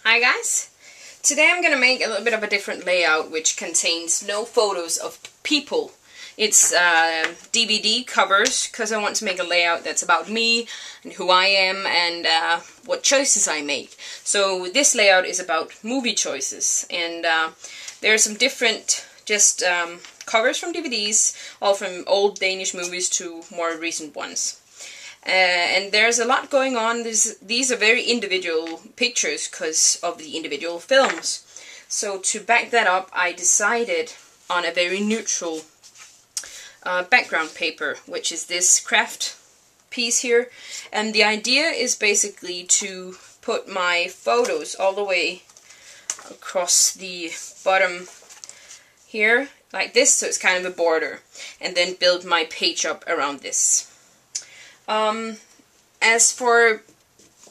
Hi guys! Today I'm going to make a little bit of a different layout which contains no photos of people. It's DVD covers because I want to make a layout that's about me and who I am and what choices I make. So this layout is about movie choices, and there are some different covers from DVDs, all from old Danish movies to more recent ones. And there's a lot going on. These are very individual pictures because of the individual films. So to back that up, I decided on a very neutral background paper, which is this craft piece here. And the idea is basically to put my photos all the way across the bottom here, like this, so it's kind of a border, and then build my page up around this. As for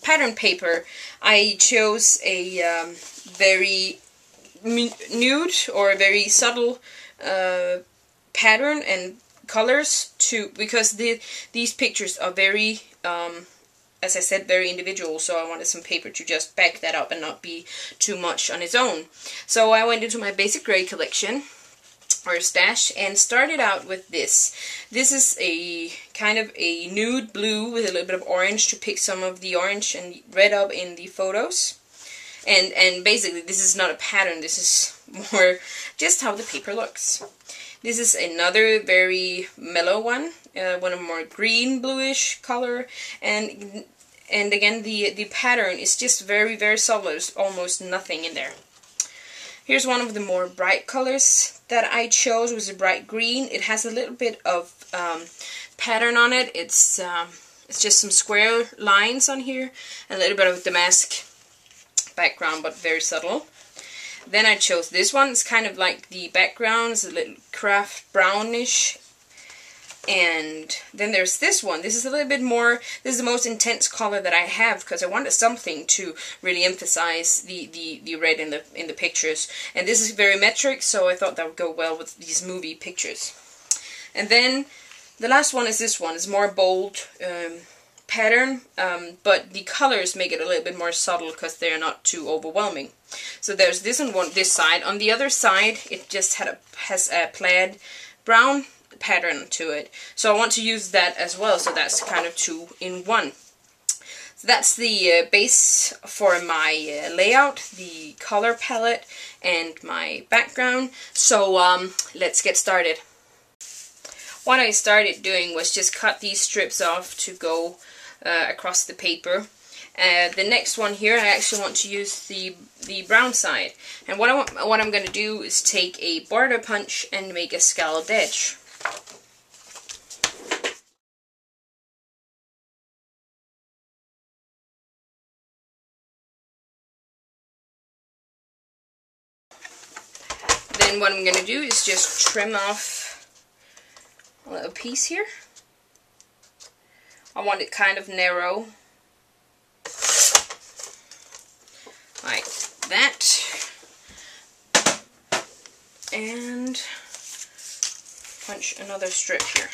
pattern paper, I chose a very nude or very subtle pattern and colors because these pictures are very, as I said, very individual, so I wanted some paper to just back that up and not be too much on its own. So I went into my basic gray collection, or stash, and started out with this. This is a kind of a nude blue with a little bit of orange to pick some of the orange and red up in the photos. And basically this is not a pattern, this is more just how the paper looks. This is another very mellow one a more green bluish color, and again the pattern is just very, very subtle. There's almost nothing in there. Here's one of the more bright colors that I chose. It was a bright green. It has a little bit of pattern on it. It's just some square lines on here and a little bit of damask background, but very subtle. Then I chose this one. It's kind of like the background. It's a little craft brownish. And then there's this one. This is a little bit more, this is the most intense color that I have because I wanted something to really emphasize the red in the pictures. And this is very metric, so I thought that would go well with these movie pictures. And then the last one is this one. It's more bold pattern, but the colors make it a little bit more subtle because they're not too overwhelming. So there's this on this side. On the other side, it just has a plaid brown pattern to it, so I want to use that as well, so that's kind of 2 in 1. So that's the base for my layout, the color palette, and my background. So let's get started. What I started doing was just cut these strips off to go across the paper. The next one here, I actually want to use the brown side, and what I'm going to do is take a border punch and make a scalloped edge. Then what I'm going to do is just trim off a little piece here. I want it kind of narrow, like that, and punch another strip here.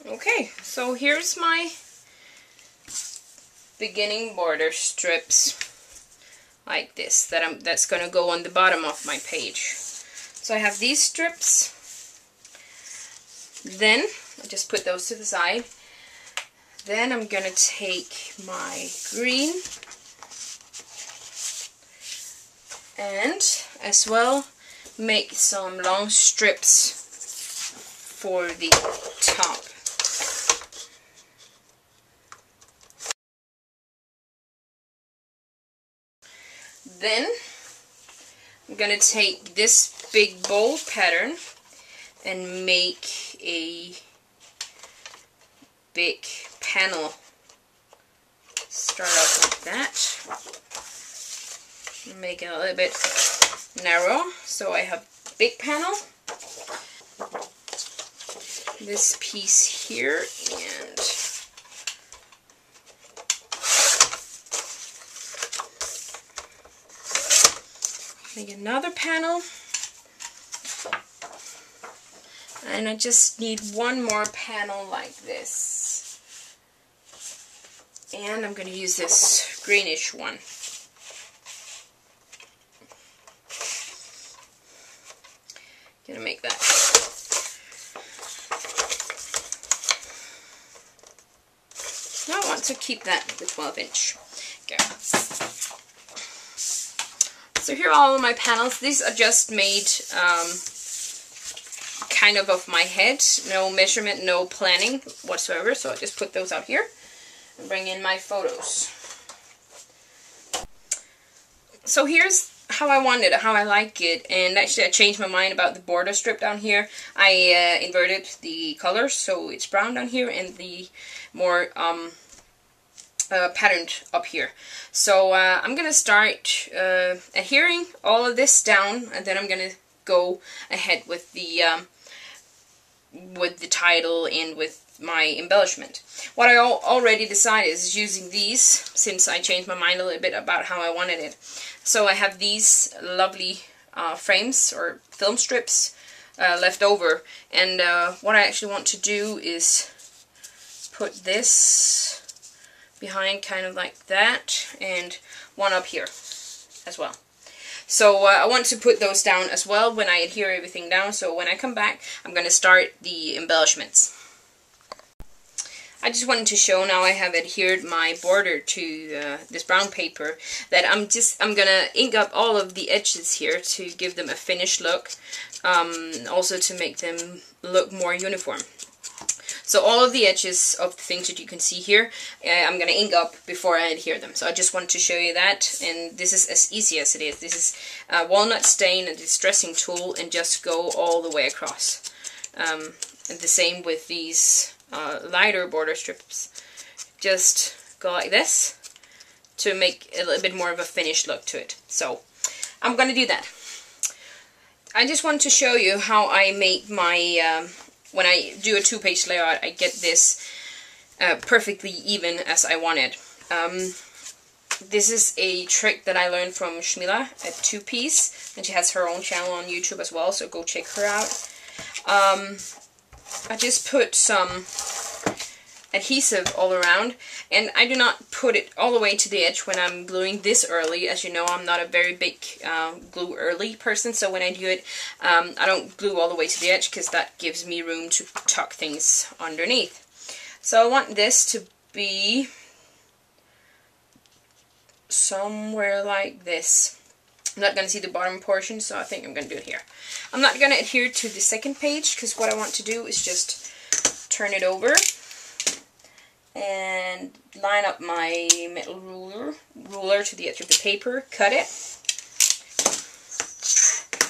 Okay, so here's my beginning border strips, like this, that's going to go on the bottom of my page. So I have these strips. Then I just put those to the side. Then I'm going to take my green and as well make some long strips for the top. Then I'm going to take this big bold pattern and make a big panel. Start off like that. Make it a little bit narrow, so I have big panel. This piece here, and make another panel. And I just need one more panel like this. And I'm going to use this greenish one. Gonna make that. I want to keep that with 12-inch. Okay. So here are all of my panels. These are just made kind of my head. No measurement, no planning whatsoever. So I just put those out here and bring in my photos. So here's how I want it, how I like it, and actually I changed my mind about the border strip down here. I inverted the colors, so it's brown down here and the more patterned up here. So I'm gonna start adhering all of this down, and then I'm gonna go ahead with the title and with my embellishment. What I already decided is using these, since I changed my mind a little bit about how I wanted it. So I have these lovely frames or film strips left over, and what I actually want to do is put this behind kind of like that, and one up here as well. So I want to put those down as well when I adhere everything down, so when I come back I'm going to start the embellishments. I just wanted to show, now I have adhered my border to this brown paper, that I'm gonna ink up all of the edges here to give them a finished look, also to make them look more uniform. So all of the edges of the things that you can see here, I'm gonna ink up before I adhere them. So I just wanted to show you that, and this is as easy as it is. This is walnut stain and distressing tool, and just go all the way across. And the same with these lighter border strips. Just go like this to make a little bit more of a finished look to it. So I'm gonna do that. I just want to show you how I make my when I do a 2-page layout, I get this perfectly even as I want it. This is a trick that I learned from Shmila at 2Piece, and she has her own channel on YouTube as well, so go check her out. I just put some adhesive all around, and I do not put it all the way to the edge when I'm gluing this early. As you know, I'm not a very big glue early person, so when I do it, I don't glue all the way to the edge, because that gives me room to tuck things underneath. So I want this to be somewhere like this. I'm not going to see the bottom portion, so I think I'm going to do it here. I'm not going to adhere to the second page, because what I want to do is just turn it over and line up my metal ruler to the edge of the paper, cut it.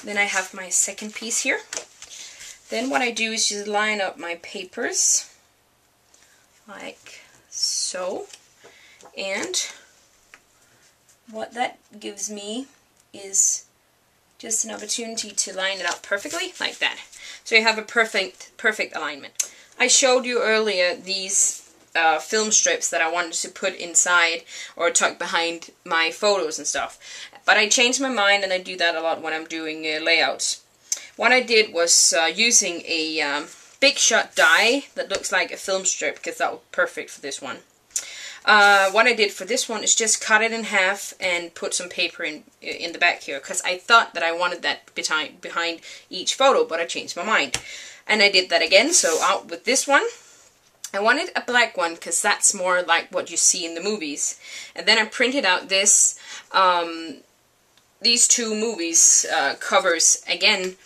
Then I have my second piece here. Then what I do is just line up my papers like so, and what that gives me is just an opportunity to line it up perfectly like that. So you have a perfect alignment. I showed you earlier these film strips that I wanted to put inside or tuck behind my photos and stuff, but I changed my mind, and I do that a lot when I'm doing layouts. What I did was using a Big Shot die that looks like a film strip, because that was perfect for this one. What I did for this one is just cut it in half and put some paper in the back here, because I thought that I wanted that behind each photo, but I changed my mind. And I did that again, so out with this one. I wanted a black one, because that's more like what you see in the movies. And then I printed out this, these two movies covers again.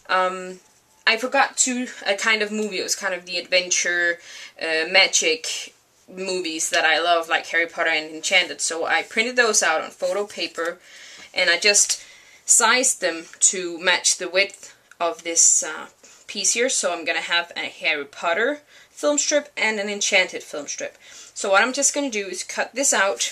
I forgot a kind of movie. It was kind of the adventure, magic movies that I love, like Harry Potter and Enchanted. So I printed those out on photo paper, and I just sized them to match the width of this piece here. So I'm gonna have a Harry Potter film strip and an Enchanted film strip. So what I'm just gonna do is cut this out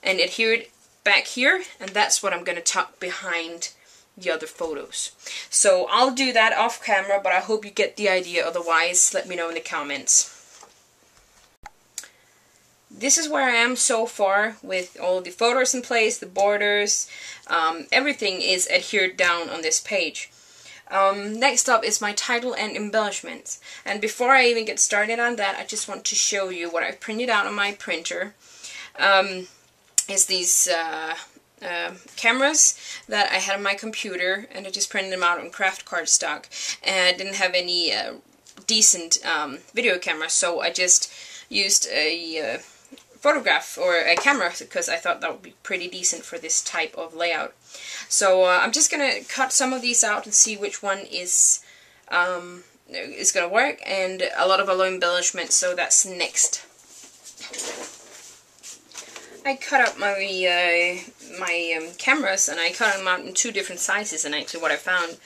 and adhere it back here, and that's what I'm gonna tuck behind the other photos. So I'll do that off camera, but I hope you get the idea. Otherwise, let me know in the comments. This is where I am so far with all the photos in place, the borders, everything is adhered down on this page. Next up is my title and embellishments. And before I even get started on that, I just want to show you what I've printed out on my printer. Is these cameras that I had on my computer, and I just printed them out on craft cardstock. And I didn't have any decent video camera, so I just used a photograph or a camera because I thought that would be pretty decent for this type of layout. So I'm just gonna cut some of these out and see which one is gonna work, and a lot of other embellishments, so that's next. I cut out my cameras, and I cut them out in 2 different sizes, and actually what I found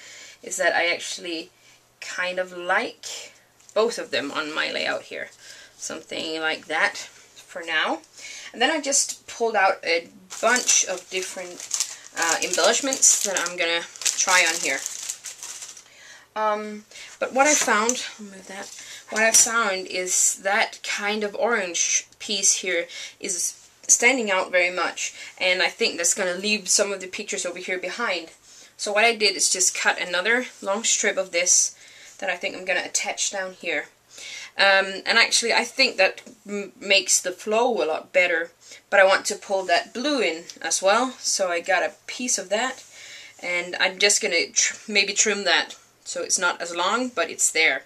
is that I actually kind of like both of them on my layout here. Something like that for now. And then I just pulled out a bunch of different embellishments that I'm gonna try on here. But what I found, I'll move that. What I found is that kind of orange piece here is standing out very much, and I think that's gonna leave some of the pictures over here behind. So what I did is just cut another long strip of this that I think I'm gonna attach down here. And actually I think that makes the flow a lot better, but I want to pull that blue in as well, so I got a piece of that, and I'm just gonna maybe trim that so it's not as long, but it's there.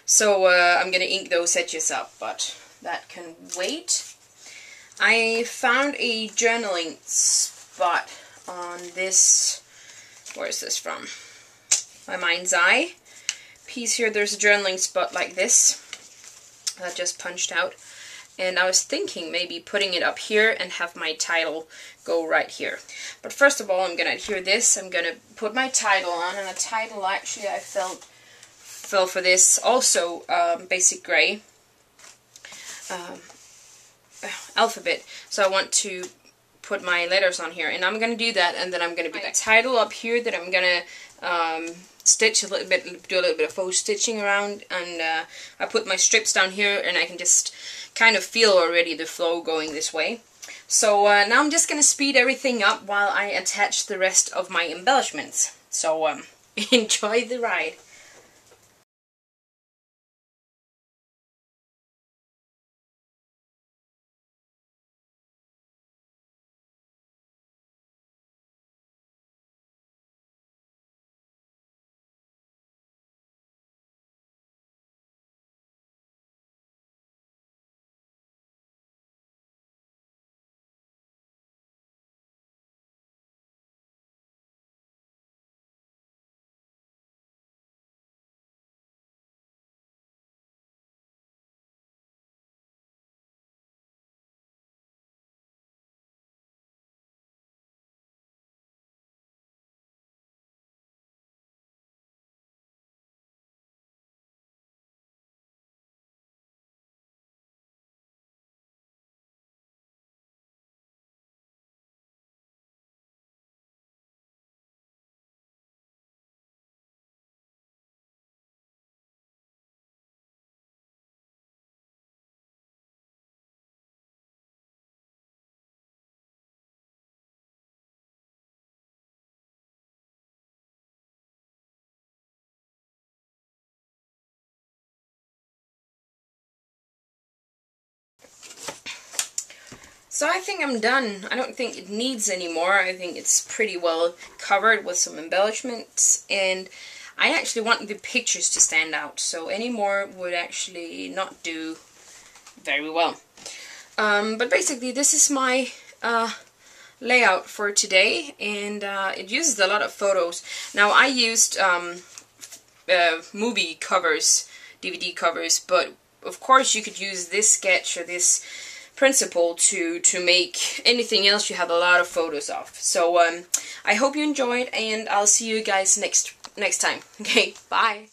So I'm gonna ink those edges up, but that can wait. I found a journaling spot on this, where is this from? My Mind's Eye piece here. There's a journaling spot like this that I just punched out, and I was thinking maybe putting it up here and have my title go right here. But first of all, I'm gonna adhere this. I'm gonna put my title on, and the title actually I fell for this also basic gray alphabet. So I want to put my letters on here, and I'm gonna do that, and then I'm gonna put the title up here that I'm gonna stitch a little bit, do a little bit of faux stitching around, and I put my strips down here, and I can just kind of feel already the flow going this way. So now I'm just gonna speed everything up while I attach the rest of my embellishments. So enjoy the ride. So I think I'm done. I don't think it needs any more. I think it's pretty well covered with some embellishments, and I actually want the pictures to stand out, so any more would actually not do very well. But basically this is my layout for today, and it uses a lot of photos. Now I used movie covers, DVD covers, but of course you could use this sketch or this principle to make anything else you have a lot of photos of. So I hope you enjoyed, and I'll see you guys next time. Okay, bye.